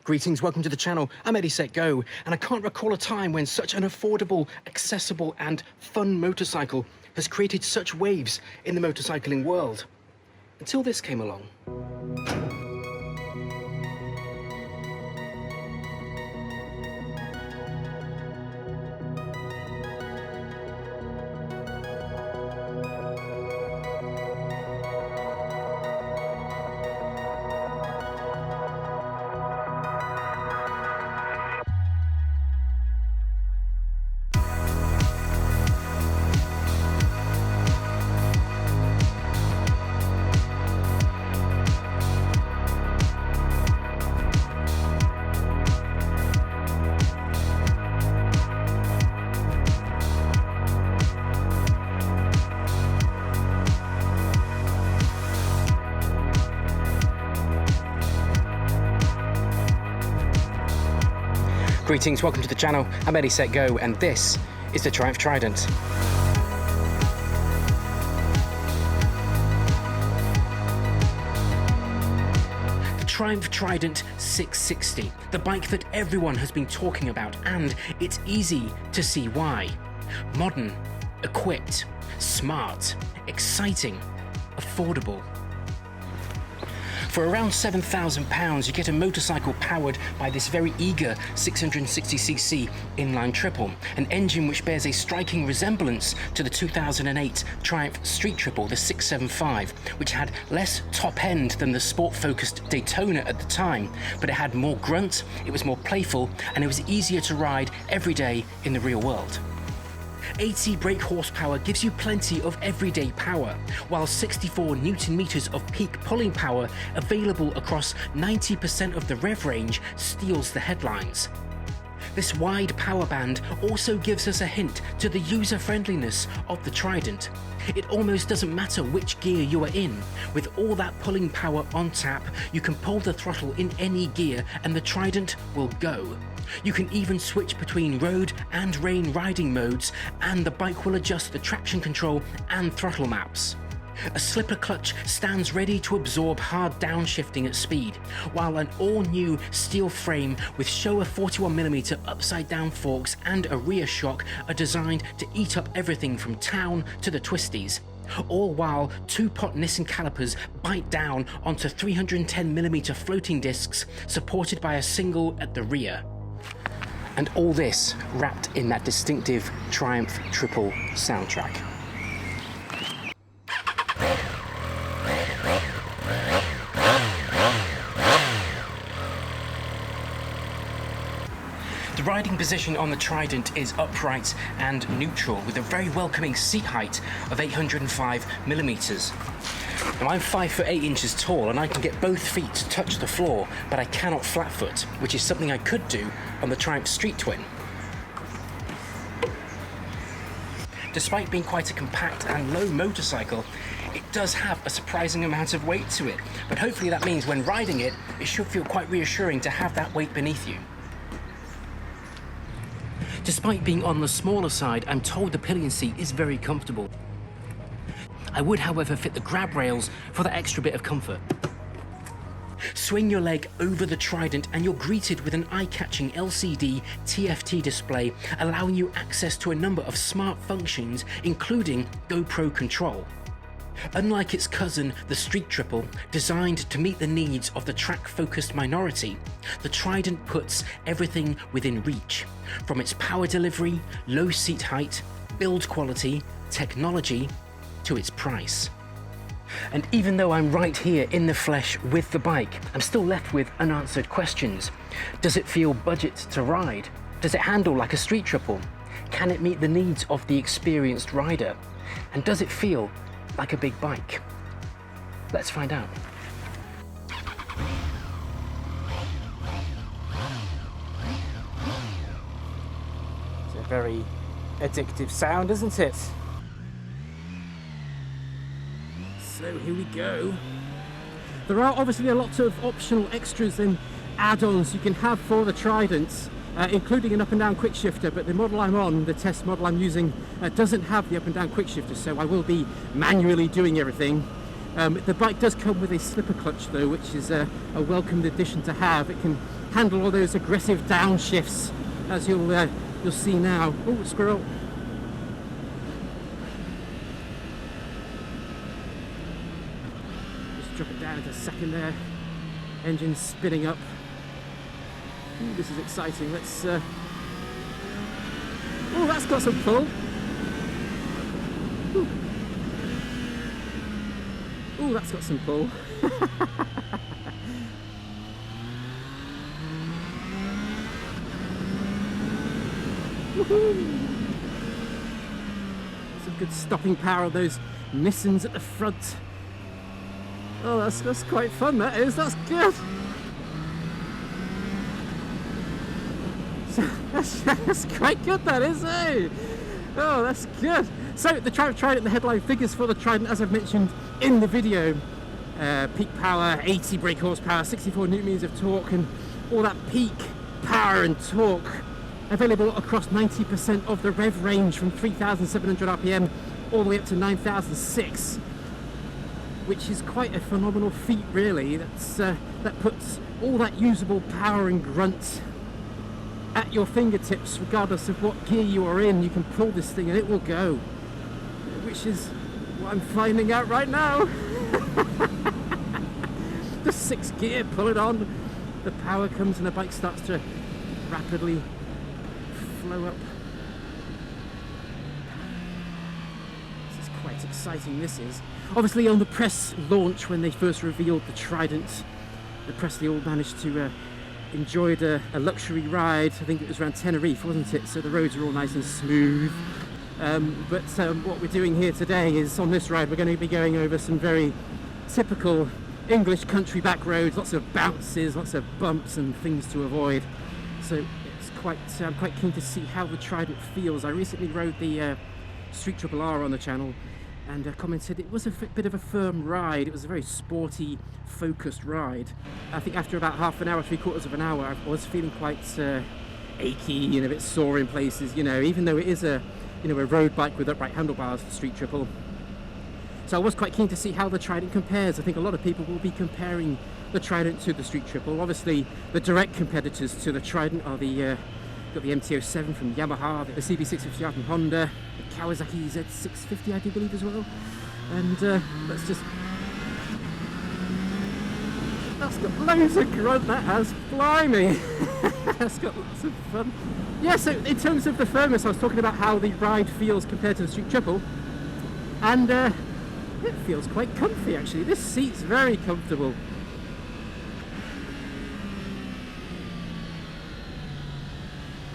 Greetings, welcome to the channel. I'm EddieSetGo, and I can't recall a time when such an affordable, accessible and fun motorcycle has created such waves in the motorcycling world. Until this came along. Greetings, welcome to the channel. I'm EddieSetGo, and this is the Triumph Trident. The Triumph Trident 660, the bike that everyone has been talking about, and it's easy to see why. Modern, equipped, smart, exciting, affordable. For around £7,000, you get a motorcycle powered by this very eager 660cc inline-triple, an engine which bears a striking resemblance to the 2008 Triumph Street Triple, the 675, which had less top end than the sport-focused Daytona at the time, but it had more grunt, it was more playful, and it was easier to ride every day in the real world. 80 brake horsepower gives you plenty of everyday power, while 64 Newton meters of peak pulling power available across 90% of the rev range steals the headlines. This wide power band also gives us a hint to the user-friendliness of the Trident. It almost doesn't matter which gear you are in. With all that pulling power on tap, you can pull the throttle in any gear and the Trident will go. You can even switch between road and rain riding modes, and the bike will adjust the traction control and throttle maps. A slipper clutch stands ready to absorb hard downshifting at speed, while an all-new steel frame with Showa 41mm upside-down forks and a rear shock are designed to eat up everything from town to the twisties. All while two-pot Nissan calipers bite down onto 310mm floating discs supported by a single at the rear. And all this wrapped in that distinctive Triumph Triple soundtrack. The riding position on the Trident is upright and neutral, with a very welcoming seat height of 805mm. Now, I'm 5'8" tall, and I can get both feet to touch the floor, but I cannot flat foot, which is something I could do on the Triumph Street Twin. Despite being quite a compact and low motorcycle, it does have a surprising amount of weight to it, but hopefully that means when riding it, it should feel quite reassuring to have that weight beneath you. Despite being on the smaller side, I'm told the pillion seat is very comfortable. I would, however, fit the grab rails for that extra bit of comfort. Swing your leg over the Trident and you're greeted with an eye-catching LCD TFT display, allowing you access to a number of smart functions, including GoPro control. Unlike its cousin, the Street Triple, designed to meet the needs of the track-focused minority, the Trident puts everything within reach, from its power delivery, low seat height, build quality, technology, to its price. And even though I'm right here in the flesh with the bike, I'm still left with unanswered questions. Does it feel budget to ride? Does it handle like a Street Triple? Can it meet the needs of the experienced rider? And does it feel like a big bike? Let's find out. It's a very addictive sound, isn't it? So here we go. There are obviously a lot of optional extras and add-ons you can have for the Tridents, including an up and down quick shifter, but the model I'm on, the test model I'm using, doesn't have the up and down quick shifter, so I will be manually doing everything. The bike does come with a slipper clutch though, which is a welcome addition to have. It can handle all those aggressive downshifts, as you'll see now. Oh, squirrel! Just drop it down into a second there. Engine spinning up. Ooh, this is exciting. Let's. Oh, that's got some pull. Ooh. Ooh, that's got some pull. Some good stopping power of those Nissans at the front. Oh, that's quite fun, that is. That's good. That's quite good, that is, eh? Oh, that's good. So the Trident, the headline figures for the Trident, as I've mentioned in the video, peak power, 80 brake horsepower, 64 newton-meters of torque, and all that peak power and torque available across 90% of the rev range from 3,700 RPM all the way up to 9,006, which is quite a phenomenal feat, really. That puts all that usable power and grunt at your fingertips, regardless of what gear you are in. You can pull this thing and it will go, which is what I'm finding out right now. The 6th gear, pull it on, the power comes and the bike starts to rapidly flow up. This is quite exciting, this is. Obviously on the press launch, when they first revealed the Trident, the press, they all managed to enjoyed a luxury ride. I think it was around Tenerife, wasn't it? So the roads are all nice and smooth. But what we're doing here today is, on this ride, we're going to be going over some very typical English country back roads, lots of bounces, lots of bumps and things to avoid. So it's I'm quite keen to see how the Trident feels. I recently rode the Street Triple R on the channel, and commented it was a bit of a firm ride. It was a very sporty, focused ride. I think after about half an hour, 3/4 of an hour, I was feeling quite achy and a bit sore in places, you know, even though it is a road bike with upright handlebars, the Street Triple. So I was quite keen to see how the Trident compares. I think a lot of people will be comparing the Trident to the Street Triple. Obviously, the direct competitors to the Trident are got the MT-07 from Yamaha, the CB650R from Honda, the Kawasaki Z650, I do believe, as well. And that's got loads of grunt, that has. Blimey! That's got lots of fun. Yeah, so in terms of the firmness, I was talking about how the ride feels compared to the Street Triple, and it feels quite comfy, actually. This seat's very comfortable.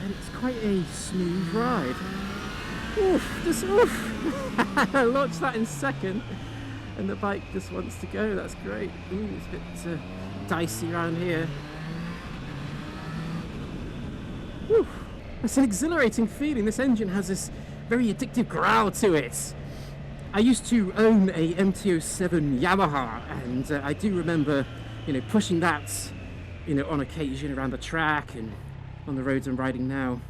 And it's quite a smooth ride. Oof, just oof! I launched that in second, and the bike just wants to go. That's great. Ooh, it's a bit dicey around here. Oof. It's an exhilarating feeling. This engine has this very addictive growl to it. I used to own a MT-07 Yamaha, and I do remember, pushing that, on occasion around the track and on the roads I'm riding now,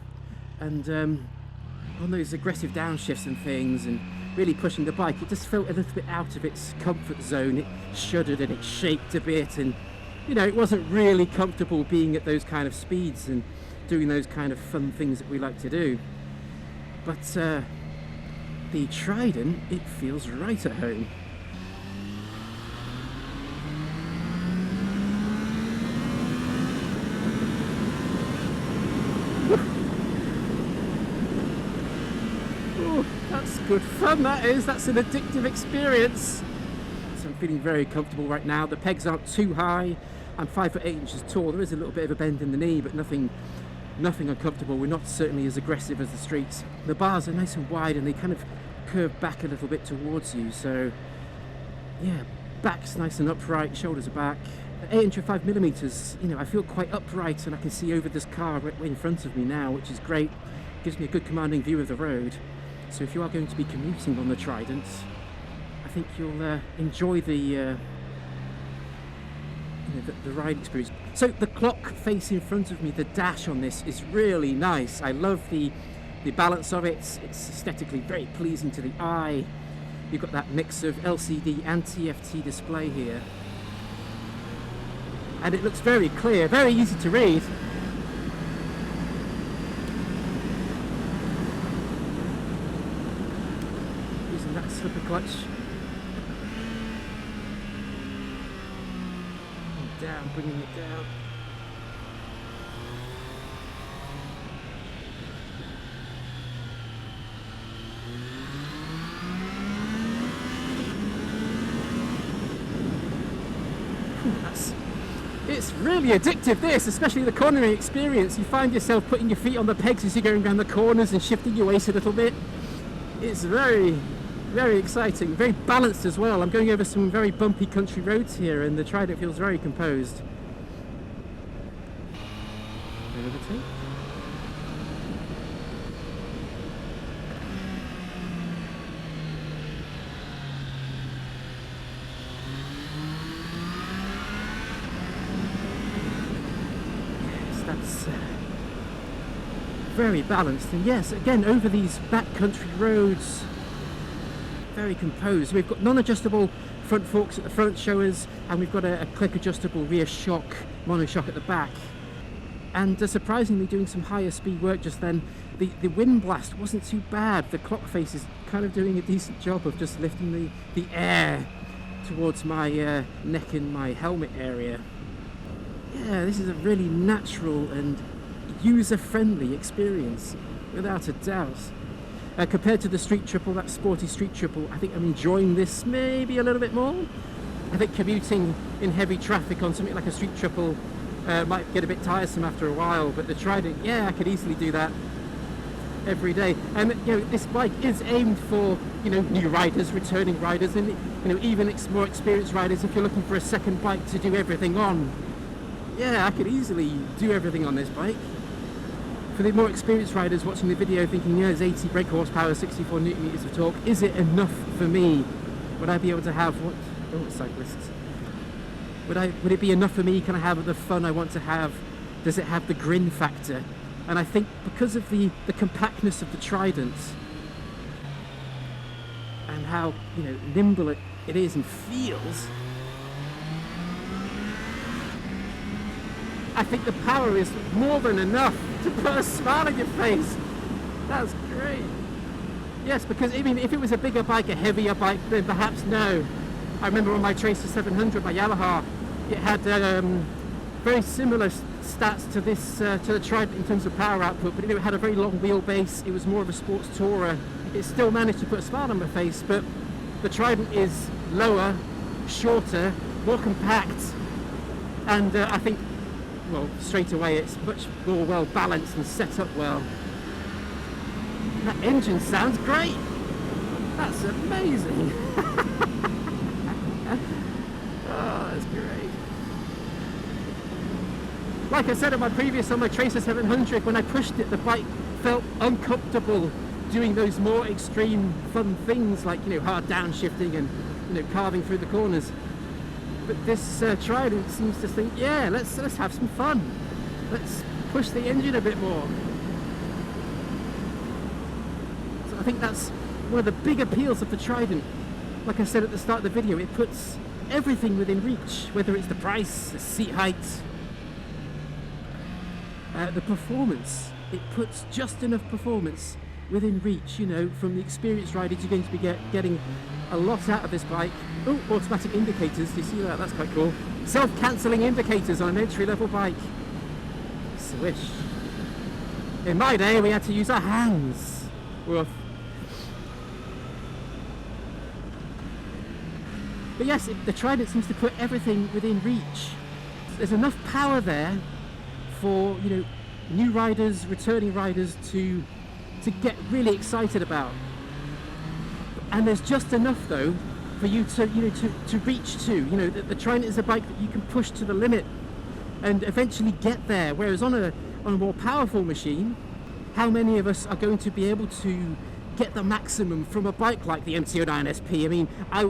and on those aggressive downshifts and things, and really pushing the bike, it just felt a little bit out of its comfort zone. It shuddered and it shaked a bit, and it wasn't really comfortable being at those kind of speeds and doing those kind of fun things that we like to do. But the Trident, it feels right at home. Oh, that's good fun, that is. That's an addictive experience. So I'm feeling very comfortable right now. The pegs aren't too high. I'm 5'8" tall. There is a little bit of a bend in the knee, but nothing uncomfortable. We're not certainly as aggressive as the streets. The bars are nice and wide, and they kind of curve back a little bit towards you. So yeah, back's nice and upright, shoulders are back. At 805mm, I feel quite upright, and I can see over this car right in front of me now, which is great. Gives me a good commanding view of the road. So if you are going to be commuting on the Trident, I think you'll enjoy the ride experience. So the clock face in front of me, the dash on this is really nice. I love the balance of it. It's aesthetically very pleasing to the eye. You've got that mix of LCD and TFT display here. and it looks very clear, very easy to read. Using that slipper clutch. Down, bringing it down. It's really addictive, this, especially the cornering experience. You find yourself putting your feet on the pegs as you're going around the corners and shifting your waist a little bit. It's very, very exciting, very balanced as well. I'm going over some very bumpy country roads here and the Trident feels very composed. Overtake. That's very balanced, and yes, again, over these backcountry roads, very composed. We've got non-adjustable front forks at the front showers, and we've got a click adjustable rear shock, monoshock at the back. And surprisingly, doing some higher speed work just then, the wind blast wasn't too bad. The clock face is kind of doing a decent job of just lifting the air towards my neck and my helmet area. Yeah, this is a really natural and user-friendly experience, without a doubt. Compared to the Street Triple, that sporty Street Triple, I think I'm enjoying this maybe a little bit more. I think commuting in heavy traffic on something like a Street Triple might get a bit tiresome after a while, but the Trident, yeah, I could easily do that every day. And you know, this bike is aimed for, you know, new riders, returning riders, and you know, even more experienced riders. If you're looking for a second bike to do everything on, yeah, I could easily do everything on this bike. For the more experienced riders watching the video thinking, yeah, it's 80 brake horsepower, 64 newton meters of torque, is it enough for me? Would I be able to have what? Oh, cyclists. Would it be enough for me? Can I have the fun I want to have? Does it have the grin factor? And I think because of the compactness of the Trident and how, you know, nimble it is and feels, I think the power is more than enough to put a smile on your face. That's great. Yes, because I mean, if it was a bigger bike, a heavier bike, then perhaps no. I remember on my Tracer 700 by Yamaha, it had very similar stats to this, to the Trident in terms of power output, but it had a very long wheelbase. It was more of a sports tourer. It still managed to put a smile on my face, but the Trident is lower, shorter, more compact, and I think, well, straight away it's much more well balanced and set up well. That engine sounds great. That's amazing. Oh, that's great. Like I said on my Tracer 700, when I pushed it, the bike felt uncomfortable doing those more extreme fun things like, you know, hard downshifting and, you know, carving through the corners. But this Trident seems to think, yeah, let's have some fun. Let's push the engine a bit more. So I think that's one of the big appeals of the Trident. Like I said at the start of the video, it puts everything within reach, whether it's the price, the seat height, the performance. It puts just enough performance within reach, you know, from the experienced riders. You're going to be getting a lot out of this bike. Oh, automatic indicators, do you see that? That's quite cool. Self-cancelling indicators on an entry-level bike. Swish. In my day, we had to use our hands. Woof. But yes, the Trident seems to put everything within reach. There's enough power there for, you know, new riders, returning riders to get really excited about. And there's just enough though for you to, you know, to reach to. You know, the Trident is a bike that you can push to the limit and eventually get there. Whereas on a more powerful machine, how many of us are going to be able to get the maximum from a bike like the MT09 SP? I mean, I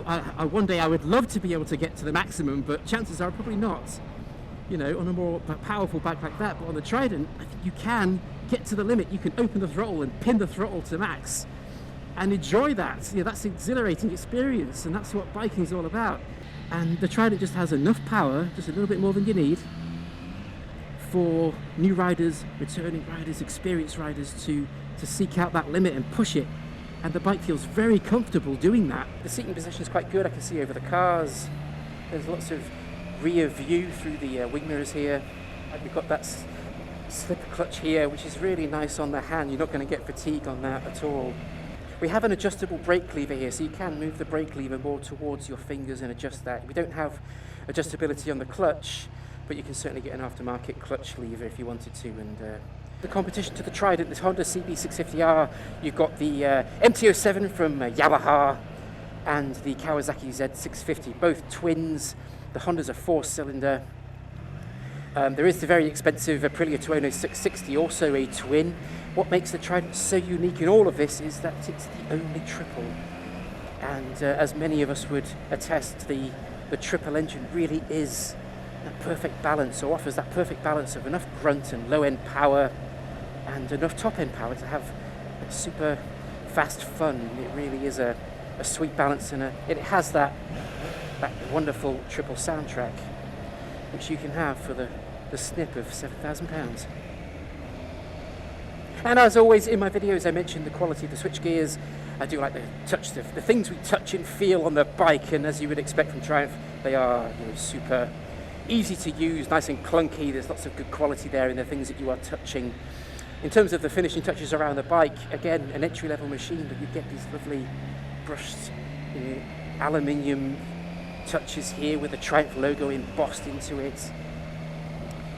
one day I would love to be able to get to the maximum, but chances are probably not. You know, on a more powerful bike like that. But on the Trident, I think you can get to the limit. You can open the throttle and pin the throttle to max and enjoy that. You know, that's an exhilarating experience, and that's what biking is all about. And the Trident just has enough power, just a little bit more than you need, for new riders, returning riders, experienced riders to seek out that limit and push it. And the bike feels very comfortable doing that. The seating position is quite good. I can see over the cars. There's lots of rear view through the wing mirrors here. And we've got that slipper clutch here, which is really nice on the hand. You're not going to get fatigue on that at all. We have an adjustable brake lever here, so you can move the brake lever more towards your fingers and adjust that. We don't have adjustability on the clutch, but you can certainly get an aftermarket clutch lever if you wanted to. And the competition to the Trident, this Honda CB650R, you've got the MT-07 from Yamaha and the Kawasaki Z650, both twins. The Honda's a 4-cylinder. There is the very expensive Aprilia Tuono 660, also a twin. What makes the Trident so unique in all of this is that it's the only triple. And as many of us would attest, the triple engine really is that perfect balance, or offers that perfect balance of enough grunt and low-end power and enough top-end power to have super fast fun. It really is a sweet balance, and it has that wonderful triple soundtrack, which you can have for the snip of £7,000. And as always in my videos, I mentioned the quality of the switch gears. I do like the things we touch and feel on the bike, and as you would expect from Triumph, they are super easy to use, nice and clunky. There's lots of good quality there in the things that you are touching. In terms of the finishing touches around the bike, again, an entry-level machine, but you get these lovely brushed aluminium touches here with the Triumph logo embossed into it.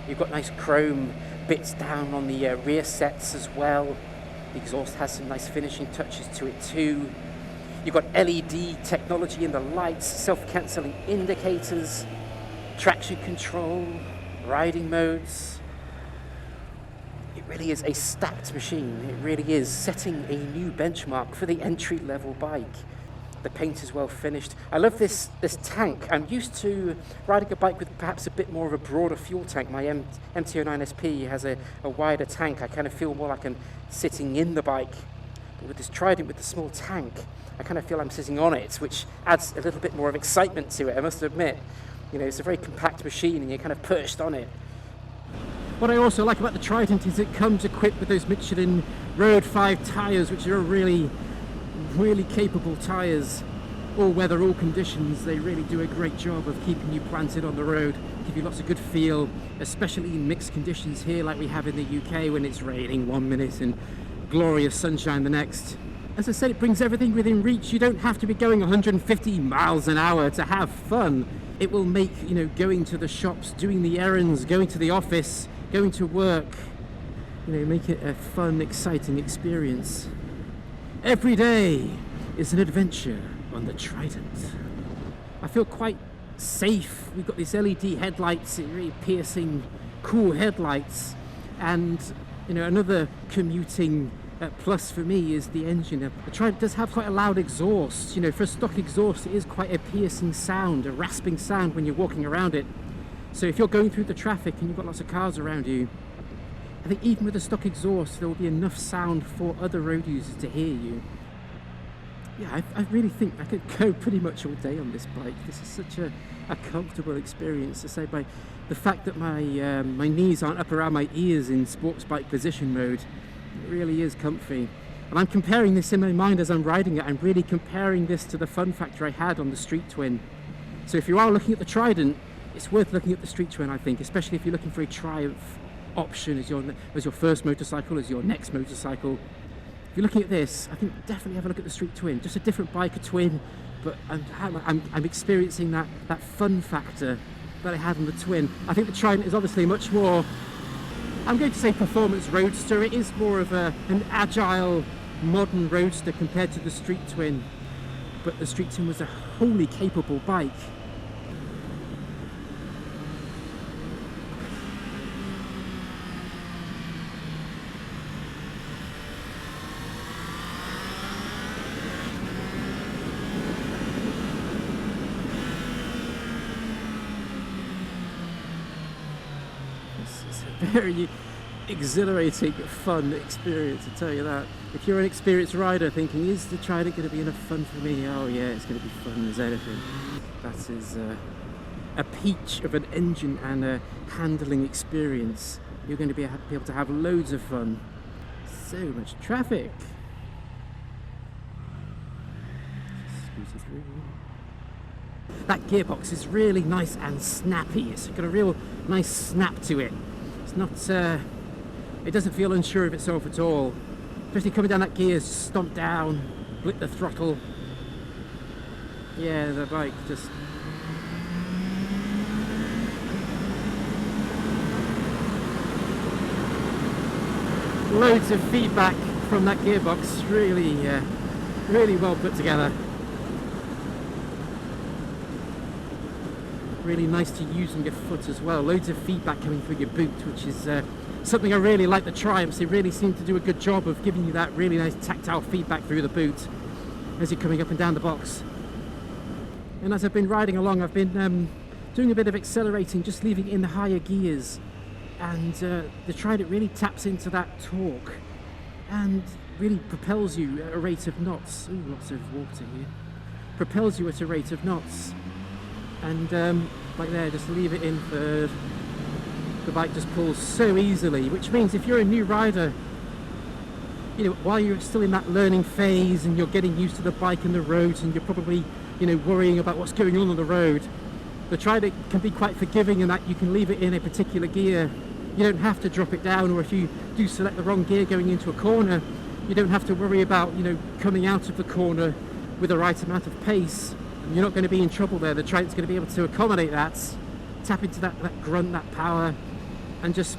You've got nice chrome bits down on the rear sets as well. The exhaust has some nice finishing touches to it too. You've got LED technology in the lights, self-cancelling indicators, traction control, riding modes. It really is a stacked machine. It really is setting a new benchmark for the entry-level bike. The paint is well finished. I love this tank. I'm used to riding a bike with perhaps a bit more of a broader fuel tank. My MT-09 SP has a wider tank. I kind of feel more like I'm sitting in the bike. But with this Trident with the small tank, I kind of feel I'm sitting on it, which adds a little bit more of excitement to it, I must admit. It's a very compact machine and you're kind of perched on it. What I also like about the Trident is it comes equipped with those Michelin Road 5 tyres, which are really capable tyres. All weather, all conditions, they really do a great job of keeping you planted on the road, give you lots of good feel, especially in mixed conditions here like we have in the UK when it's raining 1 minute and glorious sunshine the next. As I said, it brings everything within reach. You don't have to be going 150 miles an hour to have fun. It will make, going to the shops, doing the errands, going to the office, going to work, make it a fun, exciting experience. Every day is an adventure on the Trident. I feel quite safe. We've got these LED headlights, really piercing, cool headlights. And, another commuting plus for me is the engine. The Trident does have quite a loud exhaust. For a stock exhaust, it is quite a piercing sound, a rasping sound when you're walking around it. So if you're going through the traffic and you've got lots of cars around you, I think even with the stock exhaust, there will be enough sound for other road users to hear you. Yeah, I really think I could go pretty much all day on this bike. This is such a comfortable experience. To say, by the fact that my knees aren't up around my ears in sports bike position mode, it really is comfy. And I'm comparing this in my mind as I'm riding it. I'm really comparing this to the fun factor I had on the Street Twin. So if you are looking at the Trident, it's worth looking at the Street Twin, I think, especially if you're looking for a Triumph option as your first motorcycle, as your next motorcycle. If you're looking at this, I think definitely have a look at the Street Twin. Just a different bike, a twin, but I'm experiencing that fun factor that I had on the Twin. I think the Trident is obviously much more, I'm going to say performance roadster. It is more of an agile, modern roadster compared to the Street Twin. But the Street Twin was a wholly capable bike. Very exhilarating, fun experience, I tell you that. If you're an experienced rider thinking, is the Trident going to be enough fun for me? Oh yeah, it's going to be fun as anything. That is a peach of an engine and a handling experience. You're going to be able to have loads of fun. So much traffic. Squeezing through. That gearbox is really nice and snappy. It's got a real nice snap to it. It's not, it doesn't feel unsure of itself at all. Especially coming down that gear, stomp down, blip the throttle. Yeah, the bike just... Loads of feedback from that gearbox. Really, really well put together. Really nice to use on your foot as well. Loads of feedback coming through your boot, which is something I really like. The Triumphs, they really seem to do a good job of giving you that really nice tactile feedback through the boot as you're coming up and down the box. And as I've been riding along, I've been doing a bit of accelerating, just leaving it in the higher gears, and the Trident really taps into that torque and really propels you at a rate of knots. Ooh, lots of water here. Propels you at a rate of knots. And like there, just leave it in third. The bike just pulls so easily, which means if you're a new rider, you know, while you're still in that learning phase and you're getting used to the bike and the roads, and you're probably, you know, worrying about what's going on the road, the Trident can be quite forgiving in that you can leave it in a particular gear. You don't have to drop it down, or if you do select the wrong gear going into a corner, you don't have to worry about, you know, coming out of the corner with the right amount of pace. You're not going to be in trouble there. The Trident's going to be able to accommodate that, tap into that grunt, that power, and just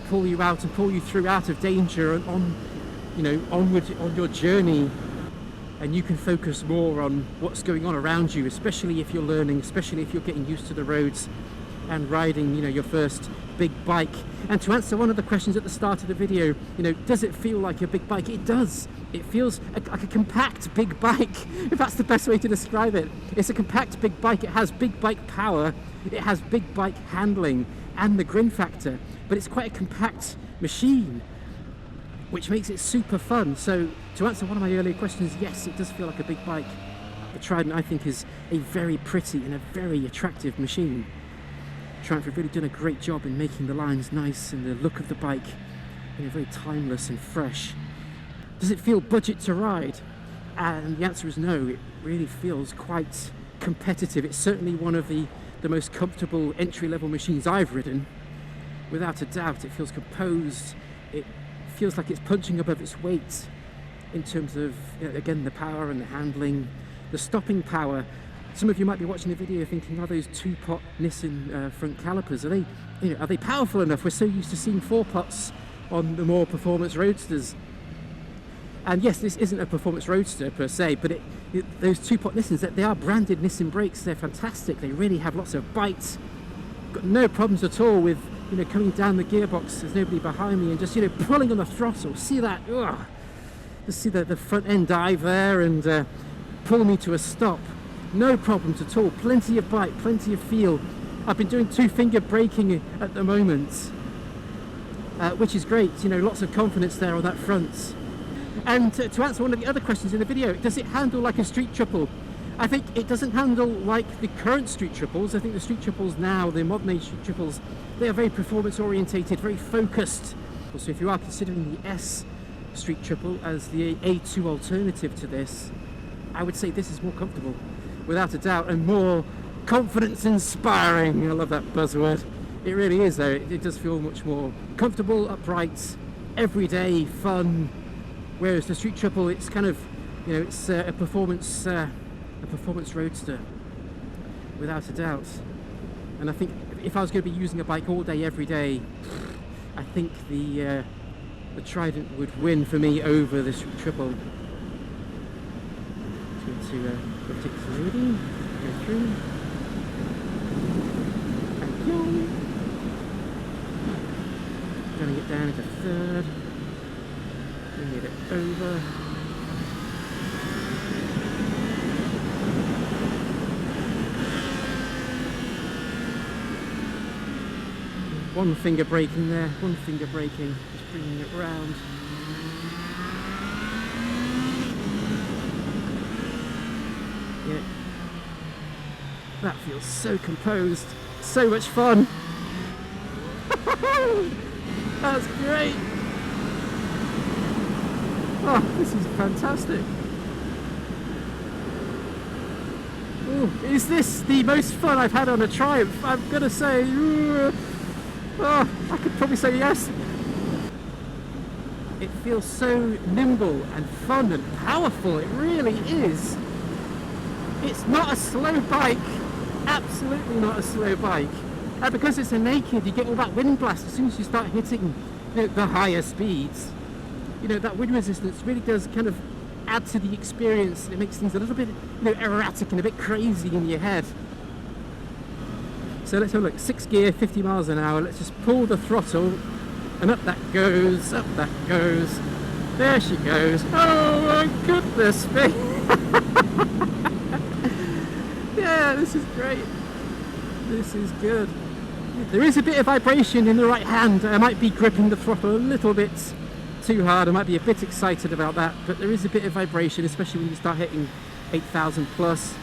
pull you out and pull you through out of danger and on, you know, onward on your journey. And you can focus more on what's going on around you, especially if you're learning, especially if you're getting used to the roads and riding, you know, your first big bike. And to answer one of the questions at the start of the video, you know, does it feel like a big bike? It does. It feels like a compact big bike, if that's the best way to describe it. It's a compact big bike. It has big bike power, it has big bike handling and the grin factor, but it's quite a compact machine, which makes it super fun. So to answer one of my earlier questions, yes, it does feel like a big bike. The Trident, I think, is a very pretty and a very attractive machine. Triumph have really done a great job in making the lines nice and the look of the bike, you know, very timeless and fresh. Does it feel budget to ride? And the answer is no. It really feels quite competitive. It's certainly one of the most comfortable entry-level machines I've ridden. Without a doubt, it feels composed. It feels like it's punching above its weight in terms of, you know, again, the power and the handling, the stopping power. Some of you might be watching the video thinking, are those 2-pot Nissan front calipers, are they, you know, are they powerful enough? We're so used to seeing 4-pots on the more performance roadsters. And yes, this isn't a performance roadster per se, but those 2-pot Nissans, they are branded Nissan brakes. They're fantastic. They really have lots of bites. Got no problems at all with, you know, coming down the gearbox. There's nobody behind me and just, you know, pulling on the throttle. See that? Ugh. Just see the front end dive there and pull me to a stop. No problems at all. Plenty of bite, plenty of feel. I've been doing 2-finger braking at the moment, which is great. You know, lots of confidence there on that front. And to answer one of the other questions in the video, does it handle like a street triple? I think it doesn't handle like the current street triples. I think the street triples now, the modern age street triples, they are very performance orientated, very focused. So if you are considering the S street triple as the A2 alternative to this, I would say this is more comfortable, without a doubt, and more confidence inspiring. I love that buzzword. It really is though. It does feel much more comfortable, upright, everyday, fun. Whereas the street triple, it's kind of, you know, it's a performance roadster, without a doubt. And I think if I was going to be using a bike all day, every day, I think the Trident would win for me over the street triple. Going to take this lady, go through, and go. Running it down into third. Bring it over. One finger braking there, one finger braking, just bringing it round. Yeah. That feels so composed, so much fun. That's great. Oh, this is fantastic. Ooh, is this the most fun I've had on a Triumph? I'm gonna say, oh, I could probably say yes. It feels so nimble and fun and powerful, it really is. It's not a slow bike, absolutely not a slow bike. And because it's a naked, you get all that wind blast as soon as you start hitting, you know, the higher speeds. You know, that wind resistance really does kind of add to the experience. It makes things a little bit, you know, erratic and a bit crazy in your head. So let's have a look. 6 gear, 50 miles an hour. Let's just pull the throttle, and up that goes, up that goes. There she goes. Oh my goodness me! Yeah, this is great. This is good. There is a bit of vibration in the right hand. I might be gripping the throttle a little bit too hard. I might be a bit excited about that, but there is a bit of vibration, especially when you start hitting 8,000 plus.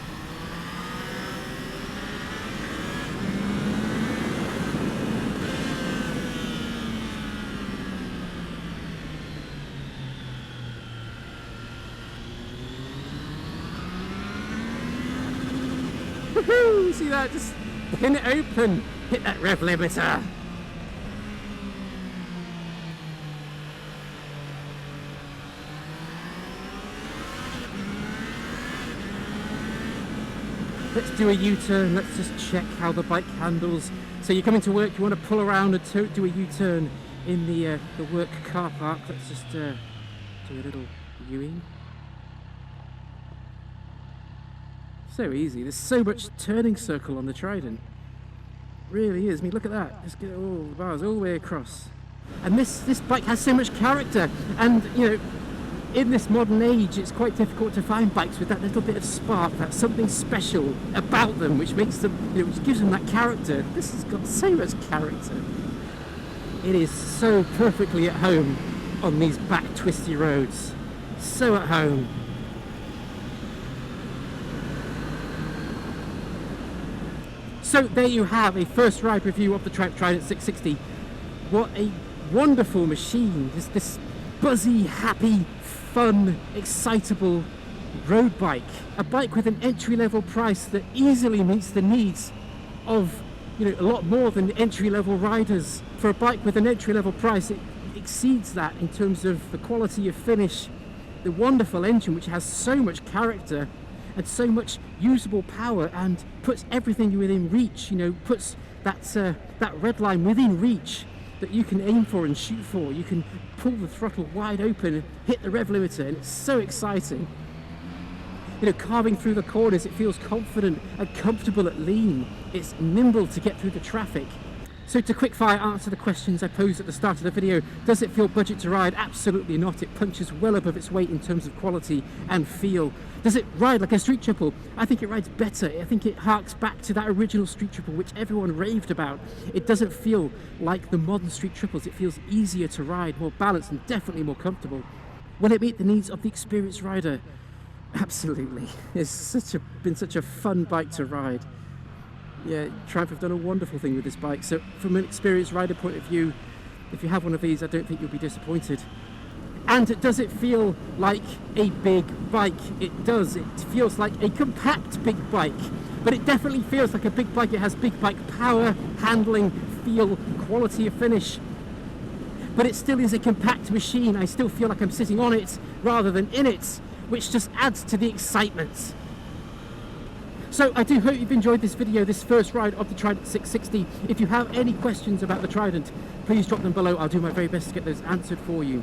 Woohoo! See that? Just pin it open, hit that rev limiter. Let's do a U-turn, let's just check how the bike handles. So you're coming to work, you want to pull around and do a U-turn in the work car park. Let's just do a little U-ing. So easy, there's so much turning circle on the Trident. Really is. I mean, look at that, just get all the bars all the way across. And this bike has so much character, and you know, in this modern age, it's quite difficult to find bikes with that little bit of spark, that something special about them, which makes them, you know, which gives them that character. This has got so much character. It is so perfectly at home on these back twisty roads. So at home. So there you have a first ride review of the Trident 660. What a wonderful machine. This buzzy, happy, fun, excitable road bike. A bike with an entry-level price that easily meets the needs of, you know, a lot more than entry-level riders. For a bike with an entry-level price, it exceeds that in terms of the quality of finish, the wonderful engine which has so much character and so much usable power, and puts everything within reach. You know, puts that red line within reach that you can aim for and shoot for. You can pull the throttle wide open and hit the rev limiter, and it's so exciting. You know, carving through the corners, it feels confident and comfortable at lean. It's nimble to get through the traffic. So to quickfire answer the questions I posed at the start of the video, does it feel budget to ride? Absolutely not. It punches well above its weight in terms of quality and feel. Does it ride like a street triple? I think it rides better. I think it harks back to that original street triple which everyone raved about. It doesn't feel like the modern street triples. It feels easier to ride, more balanced, and definitely more comfortable. Will it meet the needs of the experienced rider? Absolutely. It's been such a fun bike to ride. Yeah, Triumph have done a wonderful thing with this bike. So from an experienced rider point of view, if you have one of these, I don't think you'll be disappointed. And does it feel like a big bike? It does. It feels like a compact big bike, but it definitely feels like a big bike. It has big bike power, handling, feel, quality of finish. But it still is a compact machine. I still feel like I'm sitting on it rather than in it, which just adds to the excitement. So I do hope you've enjoyed this video, this first ride of the Trident 660. If you have any questions about the Trident, please drop them below. I'll do my very best to get those answered for you.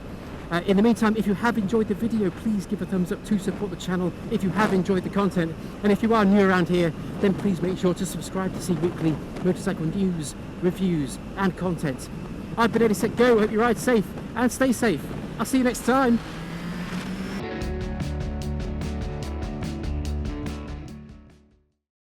In the meantime, if you have enjoyed the video, please give a thumbs up to support the channel if you have enjoyed the content. And if you are new around here, then please make sure to subscribe to see weekly motorcycle news, reviews and content. I've been EddieSetGo. Hope you ride safe and stay safe. I'll see you next time.